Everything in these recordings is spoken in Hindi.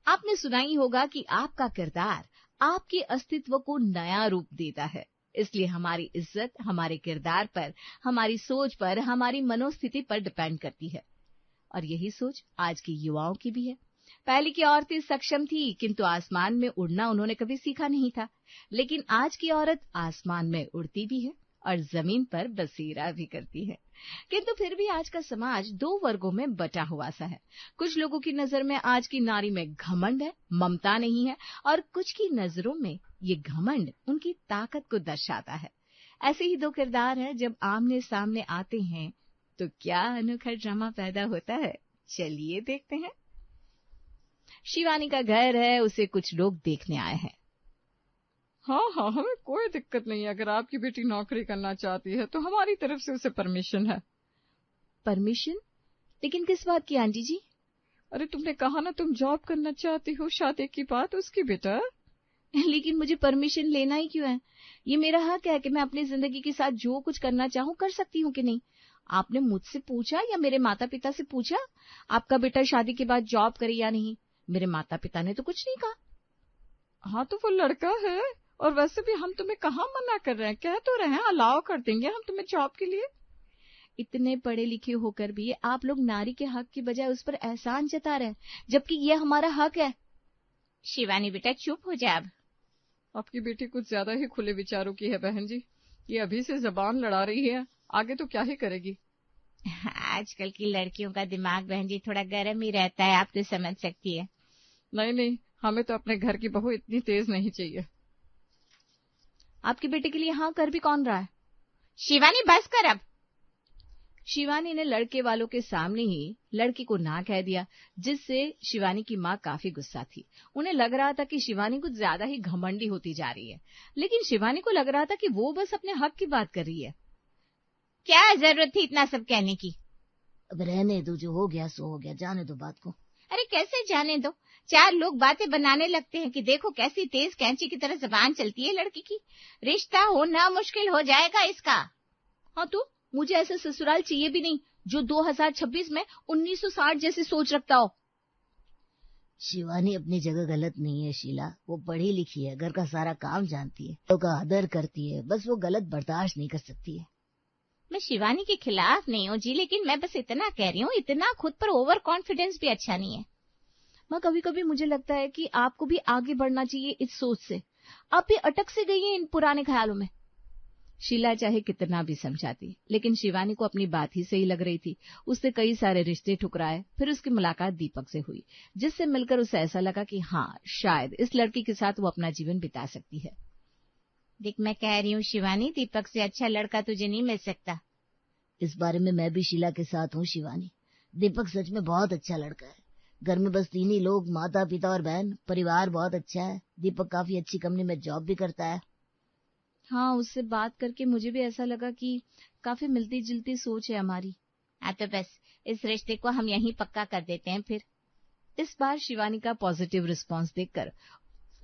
आपने सुना ही होगा कि आपका किरदार आपके अस्तित्व को नया रूप देता है। इसलिए हमारी इज्जत हमारे किरदार पर, हमारी सोच पर, हमारी मनोस्थिति पर डिपेंड करती है। और यही सोच आज के युवाओं की भी है। पहले की औरतें सक्षम थी, किंतु आसमान में उड़ना उन्होंने कभी सीखा नहीं था। लेकिन आज की औरत आसमान में उड़ती भी है और जमीन पर बसेरा भी करती है। किंतु फिर भी आज का समाज दो वर्गों में बटा हुआ सा है। कुछ लोगों की नजर में आज की नारी में घमंड है, ममता नहीं है, और कुछ की नजरों में ये घमंड उनकी ताकत को दर्शाता है। ऐसे ही दो किरदार हैं, जब आमने सामने आते हैं तो क्या अनोखा ड्रामा पैदा होता है, चलिए देखते हैं। शिवानी का घर है, उसे कुछ लोग देखने आए हैं। हाँ, हमें कोई दिक्कत नहीं है। अगर आपकी बेटी नौकरी करना चाहती है तो हमारी तरफ से उसे परमिशन है। परमिशन? लेकिन किस बात की आंटी जी? अरे तुमने कहा ना तुम जॉब करना चाहती हो, शादी की बात उसकी बेटा। लेकिन मुझे परमिशन लेना ही क्यों है? ये मेरा हक है कि मैं अपनी जिंदगी के साथ जो कुछ करना चाहूँ कर सकती हूँ कि नहीं। आपने मुझसे पूछा या मेरे माता पिता से पूछा आपका बेटा शादी के बाद जॉब करे या नहीं? मेरे माता पिता ने तो कुछ नहीं कहा। हाँ तो वो लड़का है, और वैसे भी हम तुम्हें कहाँ मना कर रहे हैं, कह तो रहे हैं अलाउ कर देंगे हम तुम्हें जॉब के लिए। इतने पढ़े लिखे होकर भी आप लोग नारी के हक की बजाय उस पर एहसान जता रहे हैं, जबकि ये हमारा हक है। शिवानी बेटा चुप हो जा अब। आपकी बेटी कुछ ज्यादा ही खुले विचारों की है बहन जी। ये अभी से जबान लड़ा रही है, आगे तो क्या ही करेगी। आजकल की लड़कियों का दिमाग बहन जी थोड़ा गर्म ही रहता है, आप तो समझ सकती है। नहीं, हमें तो अपने घर की बहू इतनी तेज नहीं चाहिए। आपके बेटे के लिए हाँ कर भी कौन रहा है? शिवानी बस कर अब। शिवानी ने लड़के वालों के सामने ही लड़की को ना कह दिया, जिससे शिवानी की माँ काफी गुस्सा थी। उन्हें लग रहा था कि शिवानी कुछ ज्यादा ही घमंडी होती जा रही है, लेकिन शिवानी को लग रहा था कि वो बस अपने हक की बात कर रही है। क्या जरूरत थी इतना सब कहने की? अब रहने दो, जो हो गया सो हो गया, जाने दो बात को। अरे कैसे जाने दो? चार लोग बातें बनाने लगते हैं कि देखो कैसी तेज कैंची की तरह जबान चलती है लड़की की। रिश्ता होना मुश्किल हो जाएगा इसका। हाँ तो मुझे ऐसा ससुराल चाहिए भी नहीं जो 2026 में 1960 जैसी सोच रखता हो। शिवानी अपनी जगह गलत नहीं है शीला, वो पढ़ी लिखी है, घर का सारा काम जानती है, लोगों का आदर करती है, बस वो गलत बर्दाश्त नहीं कर सकती है। मैं शिवानी के खिलाफ नहीं हूँ जी, लेकिन मैं बस इतना कह रही हूँ, इतना खुद पर ओवर कॉन्फिडेंस भी अच्छा नहीं है। माँ कभी कभी मुझे लगता है कि आपको भी आगे बढ़ना चाहिए इस सोच से। आप भी अटक से गई हैं इन पुराने ख्यालों में। शीला चाहे कितना भी समझाती, लेकिन शिवानी को अपनी बात ही सही लग रही थी। उससे कई सारे रिश्ते ठुकराए, फिर उसकी मुलाकात दीपक से हुई, जिससे मिलकर उसे ऐसा लगा कि हाँ शायद इस लड़की के साथ वो अपना जीवन बिता सकती है। देख मैं कह रही हूँ शिवानी, दीपक से अच्छा लड़का तुझे नहीं मिल सकता। इस बारे में मैं भी शीला के साथ हूँ शिवानी। दीपक सच में बहुत अच्छा लड़का है। घर में बस 3 ही लोग, माता पिता और बहन। परिवार बहुत अच्छा है। दीपक काफी अच्छी कंपनी में जॉब भी करता है। हाँ, उससे बात करके मुझे भी ऐसा लगा कि काफी मिलती जुलती सोच है हमारी। तो बस इस रिश्ते को हम यहीं पक्का कर देते हैं फिर। इस बार शिवानी का पॉजिटिव रिस्पांस देखकर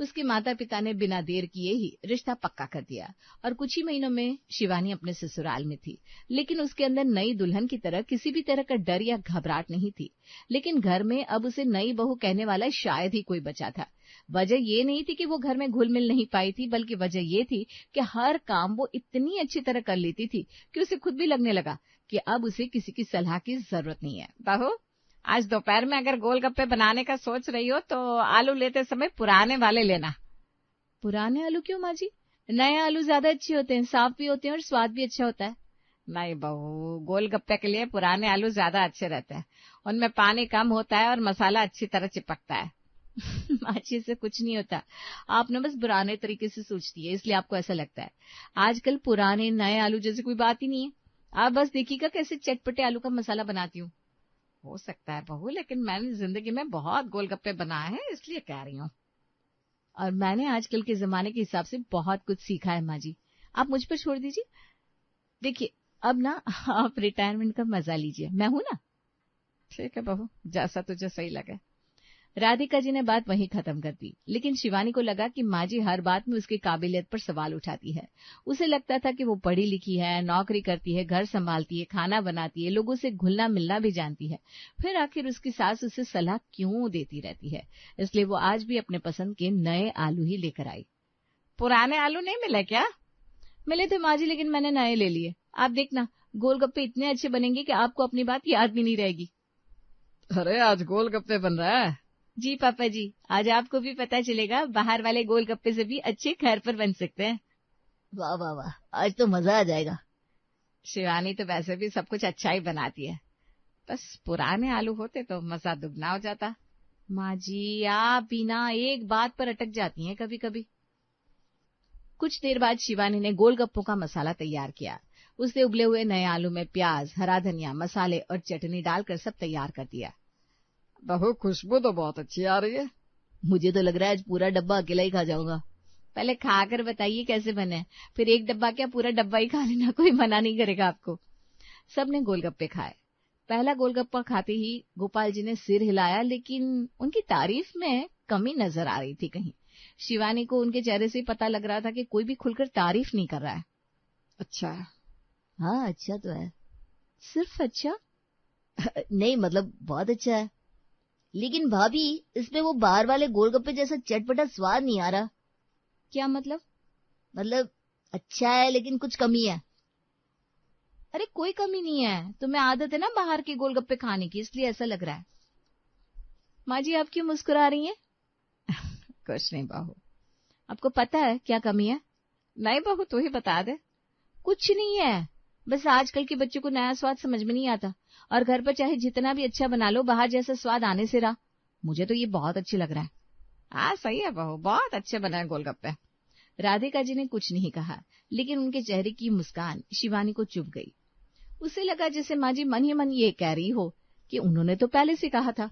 उसके माता पिता ने बिना देर किए ही रिश्ता पक्का कर दिया और कुछ ही महीनों में शिवानी अपने ससुराल में थी। लेकिन उसके अंदर नई दुल्हन की तरह किसी भी तरह का डर या घबराहट नहीं थी। लेकिन घर में अब उसे नई बहू कहने वाला शायद ही कोई बचा था। वजह ये नहीं थी कि वो घर में घुल मिल नहीं पाई थी, बल्कि वजह ये थी कि हर काम वो इतनी अच्छी तरह कर लेती थी कि उसे खुद भी लगने लगा कि अब उसे किसी की सलाह की जरूरत नहीं है। बहू, आज दोपहर में अगर गोलगप्पे बनाने का सोच रही हो तो आलू लेते समय पुराने वाले लेना। पुराने आलू क्यों माँ जी? नए आलू ज्यादा अच्छे होते हैं, साफ भी होते हैं और स्वाद भी अच्छा होता है। नहीं बहू, गोलगप्पे के लिए पुराने आलू ज्यादा अच्छे रहते हैं। उनमें पानी कम होता है और मसाला अच्छी तरह चिपकता है। माँ जी से कुछ नहीं होता, आप ना बस पुराने तरीके से सोचती है, इसलिए आपको ऐसा लगता है। आजकल पुराने नए आलू जैसे कोई बात ही नहीं है। आप बस देखिएगा कैसे चटपटे आलू का मसाला बनाती हूँ। हो सकता है बहू, लेकिन मैंने जिंदगी में बहुत गोलगप्पे बनाए हैं, इसलिए कह रही हूँ। और मैंने आजकल के जमाने के हिसाब से बहुत कुछ सीखा है माँ जी, आप मुझ पर छोड़ दीजिए। देखिए अब ना आप रिटायरमेंट का मजा लीजिए, मैं हूं ना। ठीक है बहू, जैसा तुझे सही लगे। राधिका जी ने बात वहीं खत्म कर दी, लेकिन शिवानी को लगा कि माँ जी हर बात में उसकी काबिलियत पर सवाल उठाती है। उसे लगता था कि वो पढ़ी लिखी है, नौकरी करती है, घर संभालती है, खाना बनाती है, लोगों से घुलना मिलना भी जानती है, फिर आखिर उसकी सास उसे सलाह क्यों देती रहती है। इसलिए वो आज भी अपने पसंद के नए आलू ही लेकर आई। पुराने आलू नहीं मिले क्या? मिले थे माँ जी, लेकिन मैंने नए ले लिए। आप देखना, गोलगप्पे इतने अच्छे बनेंगे कि आपको अपनी बात याद भी नहीं रहेगी। अरे आज गोलगप्पे बन रहा है? जी पापा जी, आज आपको भी पता चलेगा बाहर वाले गोलगप्पे से भी अच्छे घर पर बन सकते हैं। वाह वाह वाह, आज तो मजा आ जाएगा। शिवानी तो वैसे भी सब कुछ अच्छा ही बनाती है, बस पुराने आलू होते तो मजा दुगना हो जाता। माँ जी, आप बिना एक बात पर अटक जाती हैं कभी कभी। कुछ देर बाद शिवानी ने गोलगप्पों का मसाला तैयार किया। उसने उबले हुए नए आलू में प्याज, हरा धनिया, मसाले और चटनी डालकर सब तैयार कर दिया। बहू, खुशबू तो बहुत अच्छी आ रही है। मुझे तो लग रहा है आज पूरा डब्बा अकेला ही खा जाऊंगा। पहले खाकर बताइए कैसे बने, फिर एक डब्बा क्या पूरा डब्बा ही खा लेना, कोई मना नहीं करेगा आपको। सबने गोलगप्पे खाए। पहला गोलगप्पा खाते ही गोपाल जी ने सिर हिलाया, लेकिन उनकी तारीफ में कमी नजर आ रही थी कहीं। शिवानी को उनके चेहरे से पता लग रहा था कि कोई भी खुलकर तारीफ नहीं कर रहा है। अच्छा है। हाँ, अच्छा तो है। सिर्फ अच्छा? नहीं, मतलब बहुत अच्छा है। लेकिन भाभी, इसमें वो बाहर वाले गोलगप्पे जैसा चटपटा स्वाद नहीं आ रहा। क्या मतलब? मतलब अच्छा है लेकिन कुछ कमी है। अरे कोई कमी नहीं है, तुम्हें आदत है ना बाहर के गोलगप्पे खाने की, इसलिए ऐसा लग रहा है। माँ जी, आप क्यों मुस्कुरा रही हैं? कुछ नहीं बहू। आपको पता है क्या कमी है? नहीं बहू, तू ही बता दे। कुछ नहीं है, बस आजकल के बच्चों को नया स्वाद समझ में नहीं आता, और घर पर चाहे जितना भी अच्छा बना लो, बाहर जैसा स्वाद आने से रहा। मुझे तो ये बहुत अच्छी लग रहा है। हाँ सही है बहू, बहुत अच्छे बनाए गोलगप्पे। राधिका जी ने कुछ नहीं कहा, लेकिन उनके चेहरे की मुस्कान शिवानी को चुभ गई। उसे लगा जैसे माँ जी मन ही मन ये कह रही हो कि उन्होंने तो पहले से कहा था।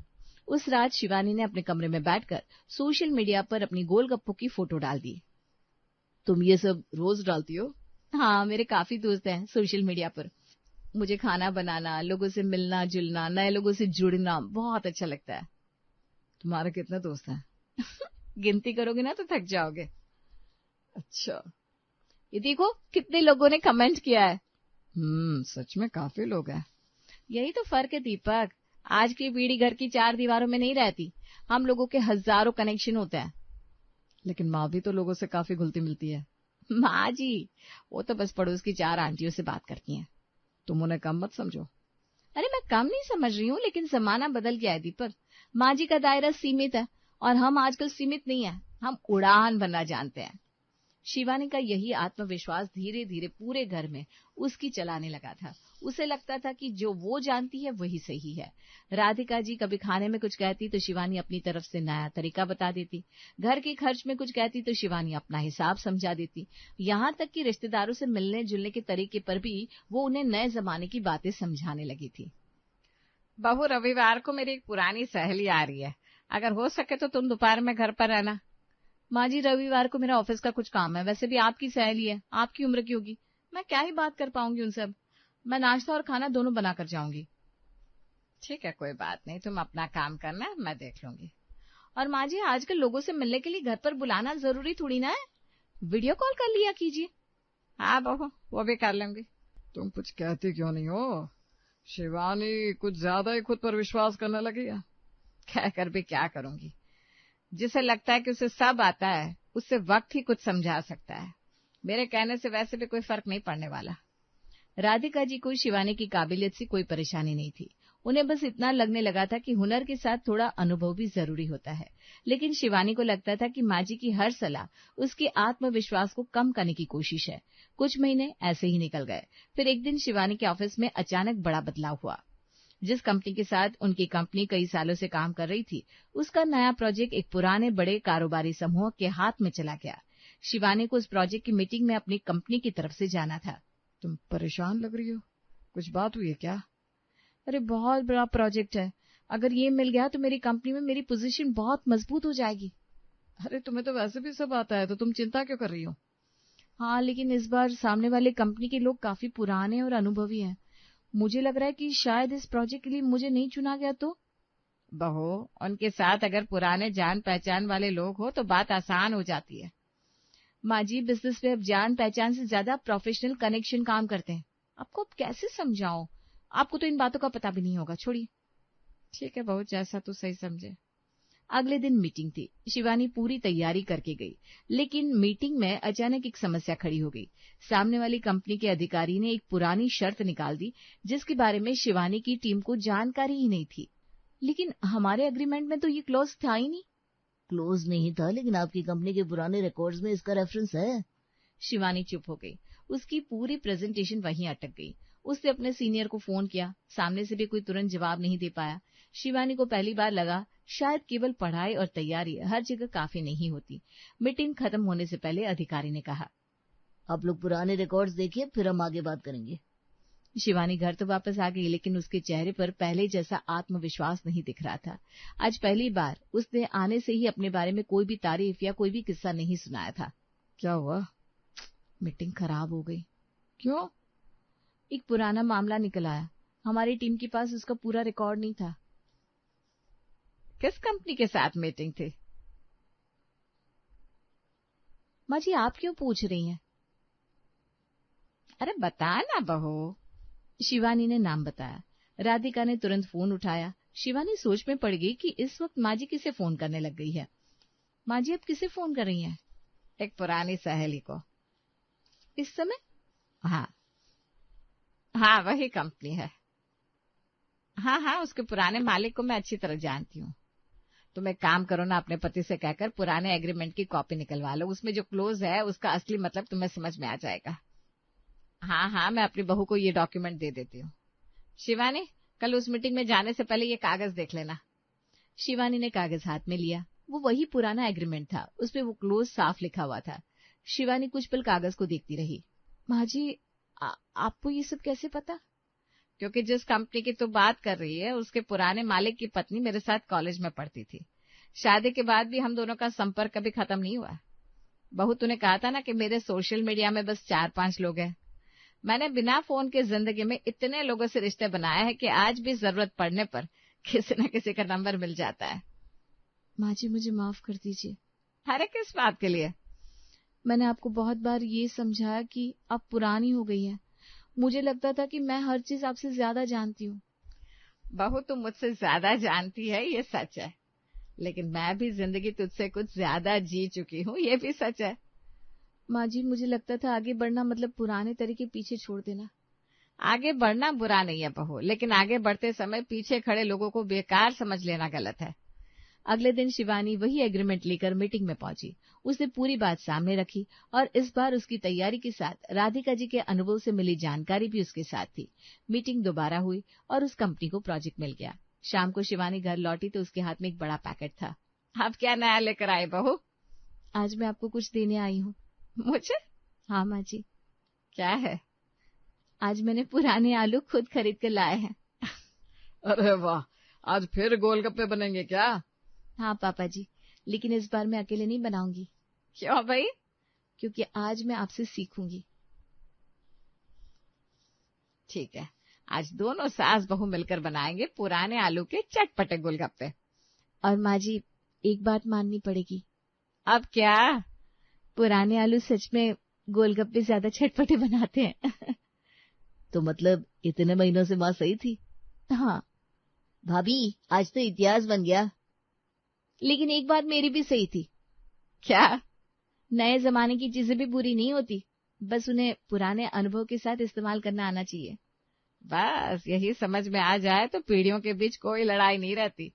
उस रात शिवानी ने अपने कमरे में बैठकर सोशल मीडिया पर अपनी गोलगप्पों की फोटो डाल दी। तुम ये सब रोज डालती हो? हाँ, मेरे काफी दोस्त हैं सोशल मीडिया पर। मुझे खाना बनाना, लोगों से मिलना जुलना, नए लोगों से जुड़ना बहुत अच्छा लगता है। तुम्हारे कितने दोस्त हैं? गिनती करोगे ना तो थक जाओगे। अच्छा, ये देखो कितने लोगों ने कमेंट किया है। सच में काफी लोग हैं। यही तो फर्क है दीपक, आज की पीढ़ी घर की चार दीवारों में नहीं रहती। हम लोगों के हजारों कनेक्शन होते हैं। लेकिन माँ भी तो लोगों से काफी घुलती मिलती है। माँ जी, वो तो बस पड़ोस की चार आंटियों से बात करती हैं। तुम उन्हें कम मत समझो। अरे मैं कम नहीं समझ रही हूँ, लेकिन जमाना बदल गया है दीपक। माँ जी का दायरा सीमित है और हम आजकल सीमित नहीं है, हम उड़ान भरना जानते हैं। शिवानी का यही आत्मविश्वास धीरे धीरे पूरे घर में उसकी चलाने लगा था। उसे लगता था कि जो वो जानती है वही सही है। राधिका जी कभी खाने में कुछ कहती तो शिवानी अपनी तरफ से नया तरीका बता देती। घर के खर्च में कुछ कहती तो शिवानी अपना हिसाब समझा देती। यहाँ तक कि रिश्तेदारों से मिलने जुलने के तरीके पर भी वो उन्हें नए जमाने की बातें समझाने लगी थी। बहू, रविवार को मेरी एक पुरानी सहेली आ रही है, अगर हो सके तो तुम दोपहर में घर पर रहना। माँ जी, रविवार को मेरा ऑफिस का कुछ काम है, वैसे भी आपकी सहेली है, आपकी उम्र की होगी, मैं क्या ही बात कर पाऊंगी उनसे। अब मैं नाश्ता और खाना दोनों बना कर जाऊंगी। ठीक है, कोई बात नहीं, तुम अपना काम करना, मैं देख लूंगी। और माँ जी, आजकल लोगों से मिलने के लिए घर पर बुलाना जरूरी थोड़ी ना है, वीडियो कॉल कर लिया कीजिए। हाँ बहू, वो भी कर लेंगी। तुम कुछ कहती क्यों नहीं हो? शिवानी कुछ ज्यादा ही खुद पर विश्वास करने लगी है। कहकर भी क्या करूंगी, जिसे लगता है कि उसे सब आता है, उससे वक्त ही कुछ समझा सकता है। मेरे कहने से वैसे भी कोई फर्क नहीं पड़ने वाला। राधिका जी को शिवानी की काबिलियत से कोई परेशानी नहीं थी। उन्हें बस इतना लगने लगा था कि हुनर के साथ थोड़ा अनुभव भी जरूरी होता है। लेकिन शिवानी को लगता था कि माँ जी की हर सलाह उसके आत्मविश्वास को कम करने की कोशिश है। कुछ महीने ऐसे ही निकल गए। फिर एक दिन शिवानी के ऑफिस में अचानक बड़ा बदलाव हुआ। जिस कंपनी के साथ उनकी कंपनी कई सालों से काम कर रही थी, उसका नया प्रोजेक्ट एक पुराने बड़े कारोबारी समूह के हाथ में चला गया। शिवानी को उस प्रोजेक्ट की मीटिंग में अपनी कंपनी की तरफ से जाना था। तुम परेशान लग रही हो, कुछ बात हुई है क्या? अरे बहुत बड़ा प्रोजेक्ट है, अगर ये मिल गया तो मेरी कंपनी में मेरी पोजीशन बहुत मजबूत हो जाएगी। अरे तुम्हें तो वैसे भी सब आता है, तो तुम चिंता क्यों कर रही हो? हाँ, लेकिन इस बार सामने वाले कंपनी के लोग काफी पुराने और अनुभवी हैं। मुझे लग रहा है कि शायद इस प्रोजेक्ट के लिए मुझे नहीं चुना गया तो। बहू, उनके साथ अगर पुराने जान पहचान वाले लोग हो तो बात आसान हो जाती है। माँ जी, बिजनेस में अब जान पहचान से ज्यादा प्रोफेशनल कनेक्शन काम करते हैं। आपको अब कैसे समझाऊं? आपको तो इन बातों का पता भी नहीं होगा, छोड़िए। ठीक है बहू, जैसा तू सही समझे। अगले दिन मीटिंग थी। शिवानी पूरी तैयारी करके गई, लेकिन मीटिंग में अचानक एक समस्या खड़ी हो गई। सामने वाली कंपनी के अधिकारी ने एक पुरानी शर्त निकाल दी, जिसके बारे में शिवानी की टीम को जानकारी ही नहीं थी। लेकिन हमारे एग्रीमेंट में तो ये क्लॉज था ही नहीं। क्लोज नहीं था, लेकिन आपकी कंपनी के पुराने रिकॉर्ड्स में इसका रेफरेंस है। शिवानी चुप हो गई। उसकी पूरी प्रेजेंटेशन वहीं अटक गई। उसने अपने सीनियर को फोन किया, सामने से भी कोई तुरंत जवाब नहीं दे पाया। शिवानी को पहली बार लगा शायद केवल पढ़ाई और तैयारी हर जगह काफी नहीं होती। मीटिंग खत्म होने से पहले अधिकारी ने कहा, आप लोग पुराने रिकॉर्ड्स देखिए, फिर हम आगे बात करेंगे। शिवानी घर तो वापस आ गई, लेकिन उसके चेहरे पर पहले जैसा आत्मविश्वास नहीं दिख रहा था। आज पहली बार उसने आने से ही अपने बारे में कोई भी तारीफ या कोई भी किस्सा नहीं सुनाया था। क्या हुआ? मीटिंग खराब हो गई। क्यों? एक पुराना मामला निकल आया। हमारी टीम के पास उसका पूरा रिकॉर्ड नहीं था। किस कंपनी के साथ मीटिंग थी? माँ जी, आप क्यों पूछ रही हैं? अरे बता ना बहू। शिवानी ने नाम बताया। राधिका ने तुरंत फोन उठाया। शिवानी सोच में पड़ गई कि इस वक्त माँ जी किसे फोन करने लग गई है। माँ जी, अब किसे फोन कर रही हैं? एक पुरानी सहेली को। इस समय? हाँ, वही कंपनी है। हाँ, उसके पुराने मालिक को मैं अच्छी तरह जानती हूँ। तुम एक काम करो ना, अपने पति से कहकर पुराने एग्रीमेंट की कॉपी निकलवा लो। उसमें जो क्लोज है उसका असली मतलब तुम्हें समझ में आ जाएगा। हाँ, मैं अपनी बहू को ये डॉक्यूमेंट दे देती हूँ। शिवानी, कल उस मीटिंग में जाने से पहले ये कागज देख लेना। शिवानी ने कागज हाथ में लिया। वो वही पुराना एग्रीमेंट था। उसपे वो क्लोज साफ लिखा हुआ था। शिवानी कुछ पल कागज को देखती रही। माँ जी, आपको ये सब कैसे पता? क्योंकि जिस कंपनी की तू बात कर रही है उसके पुराने मालिक की पत्नी मेरे साथ कॉलेज में पढ़ती थी। शादी के बाद भी हम दोनों का संपर्क कभी खत्म नहीं हुआ। बहू, तूने कहा था ना कि मेरे सोशल मीडिया में बस 4-5 लोग हैं। मैंने बिना फोन के जिंदगी में इतने लोगों से रिश्ते बनाए हैं कि आज भी जरूरत पड़ने पर किसी न किसी का नंबर मिल जाता है। माँ जी, मुझे माफ कर दीजिए। अरे किस बात के लिए? मैंने आपको बहुत बार ये समझाया कि आप पुरानी हो गई हैं। मुझे लगता था कि मैं हर चीज आपसे ज्यादा जानती हूँ। बहू, तुम मुझसे ज्यादा जानती है, ये सच है, लेकिन मैं भी जिंदगी तुझसे कुछ ज्यादा जी चुकी हूँ, ये भी सच है। माँ जी, मुझे लगता था आगे बढ़ना मतलब पुराने तरीके पीछे छोड़ देना। आगे बढ़ना बुरा नहीं है बहू, लेकिन आगे बढ़ते समय पीछे खड़े लोगों को बेकार समझ लेना गलत है। अगले दिन शिवानी वही एग्रीमेंट लेकर मीटिंग में पहुंची। उसने पूरी बात सामने रखी और इस बार उसकी तैयारी के साथ राधिका जी के अनुभव से मिली जानकारी भी उसके साथ थी। मीटिंग दोबारा हुई और उस कंपनी को प्रोजेक्ट मिल गया। शाम को शिवानी घर लौटी तो उसके हाथ में एक बड़ा पैकेट था। अब क्या नया लेकर आए बहू? आज मैं आपको कुछ देने आई हूँ। मुझे? हाँ माँ जी। क्या है? आज मैंने पुराने आलू खुद खरीद कर लाए हैं। अरे वाह, आज फिर गोलगप्पे बनेंगे क्या? हाँ पापा जी, लेकिन इस बार मैं अकेले नहीं बनाऊंगी। क्यों भाई? क्योंकि आज मैं आपसे सीखूंगी। ठीक है, आज दोनों सास बहू मिलकर बनाएंगे पुराने आलू के चटपटे गोलगप्पे। और माँ जी, एक बात माननी पड़ेगी। अब क्या? पुराने आलू सच में गोलगप्पे ज्यादा चटपटे बनाते हैं। तो मतलब इतने महीनों से माँ सही थी? हाँ भाभी, आज तो इतिहास बन गया। लेकिन एक बात मेरी भी सही थी। क्या? नए जमाने की चीजें भी बुरी नहीं होती, बस उन्हें पुराने अनुभव के साथ इस्तेमाल करना आना चाहिए। बस यही समझ में आ जाए तो पीढ़ियों के बीच कोई लड़ाई नहीं रहती।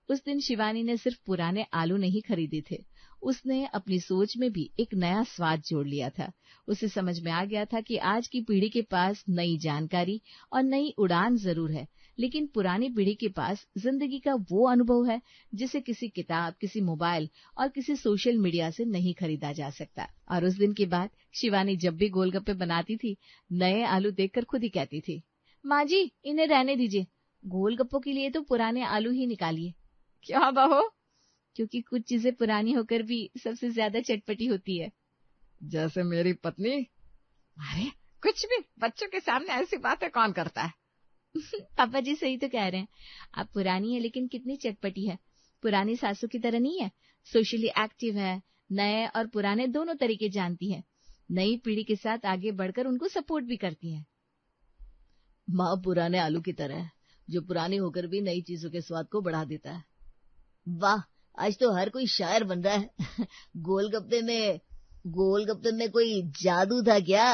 उस दिन शिवानी ने सिर्फ पुराने आलू नहीं खरीदे थे, उसने अपनी सोच में भी एक नया स्वाद जोड़ लिया था। उसे समझ में आ गया था कि आज की पीढ़ी के पास नई जानकारी और नई उड़ान जरूर है, लेकिन पुरानी पीढ़ी के पास जिंदगी का वो अनुभव है जिसे किसी किताब, किसी मोबाइल और किसी सोशल मीडिया से नहीं खरीदा जा सकता। और उस दिन के बाद शिवानी जब भी गोलगप्पे बनाती थी, नए आलू देखकर खुद ही कहती थी, माँ जी इन्हें रहने दीजिए, गोलगप्पों के लिए तो पुराने आलू ही निकालिए। क्यों बहू? क्योंकि कुछ चीजें पुरानी होकर भी सबसे ज्यादा चटपटी होती है। जैसे मेरी पत्नी। अरे कुछ भी, बच्चों के सामने ऐसी बातें कौन करता है? पापा जी सही तो कह रहे हैं, आप पुरानी है लेकिन कितनी चटपटी है। पुरानी सासू की तरह नहीं है, सोशली एक्टिव है, नए और पुराने दोनों तरीके जानती है, नई पीढ़ी के साथ आगे बढ़कर उनको सपोर्ट भी करती है। माँ पुराने आलू की तरह है, जो पुरानी होकर भी नई चीजों के स्वाद को बढ़ा देता है। वाह, आज तो हर कोई शायर बन रहा है। गोलगप्पे में कोई जादू था क्या?